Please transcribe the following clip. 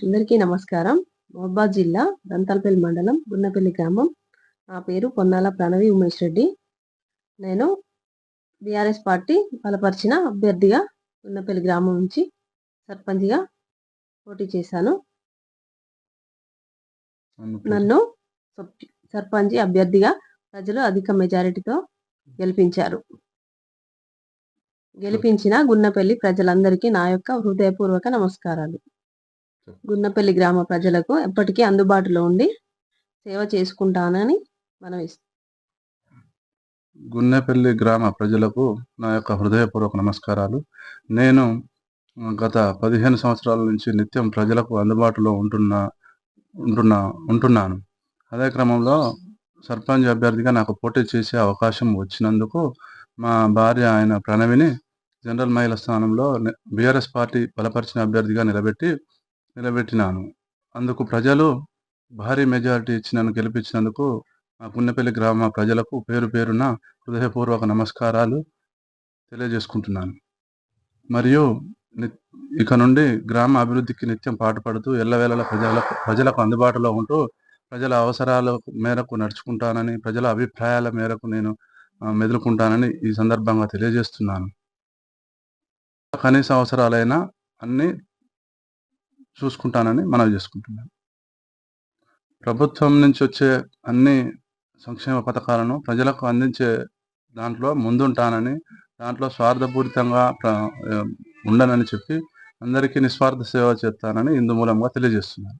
అందరికీ నమస్కారం. మహబూబాబాద్ జిల్లా దంతాలపల్లి మండలం గున్నపల్లి గ్రామం. నా పేరు పొన్నాల ప్రణవి ఉమేష్ రెడ్డి. నేను బీఆర్ఎస్ పార్టీ బలపరిచిన అభ్యర్థిగా గున్నపల్లి గ్రామం నుంచి సర్పంచ్గా పోటీ చేశాను. నన్ను సర్పంచ్ అభ్యర్థిగా ప్రజలు అధిక మెజారిటీతో గెలిపించారు. గెలిపించిన గున్నపల్లి ప్రజలందరికీ నా యొక్క హృదయపూర్వక నమస్కారాలు. గున్నపల్లి గ్రామ ప్రజలకు ఎప్పటికీ అందుబాటులో ఉండి సేవ చేసుకుంటానని మనవిస్తున్నాను. గున్నపల్లి గ్రామ ప్రజలకు నా యొక్క హృదయపూర్వక నమస్కారాలు. నేను గత 15 సంవత్సరాల నుంచి నిత్యం ప్రజలకు అందుబాటులో ఉంటున్నాను. అదే క్రమంలో సర్పంచ్ అభ్యర్థిగా నాకు పోటీ చేసే అవకాశం వచ్చినందుకు మా భార్య అయిన ప్రణవిని జనరల్ మహిళా స్థానంలో బీఆర్ఎస్ పార్టీ బలపరిచిన అభ్యర్థిగా నిలబెట్టినాను. అందుకు ప్రజలు భారీ మెజారిటీ ఇచ్చి నన్ను గెలిపించినందుకు మా గున్నపల్లి గ్రామ ప్రజలకు పేరు పేరున హృదయపూర్వక నమస్కారాలు తెలియజేసుకుంటున్నాను. మరియు ఇక నుండి గ్రామ అభివృద్ధికి నిత్యం పాటుపడుతూ ఎల్లవేళలా ప్రజలకు అందుబాటులో ఉంటూ ప్రజల అవసరాల మేరకు నడుచుకుంటానని, ప్రజల అభిప్రాయాల మేరకు నేను మెదులుకుంటానని ఈ సందర్భంగా తెలియజేస్తున్నాను. కనీస అవసరాలైనా అన్నీ చూసుకుంటానని మనవి చేసుకుంటున్నాను. ప్రభుత్వం నుంచి వచ్చే అన్ని సంక్షేమ పథకాలను ప్రజలకు అందించే దాంట్లో ముందుంటానని, దాంట్లో స్వార్థపూరితంగా ఉండనని చెప్పి అందరికీ నిస్వార్థ సేవ చేస్తానని ఇందు మూలంగా తెలియజేస్తున్నాను.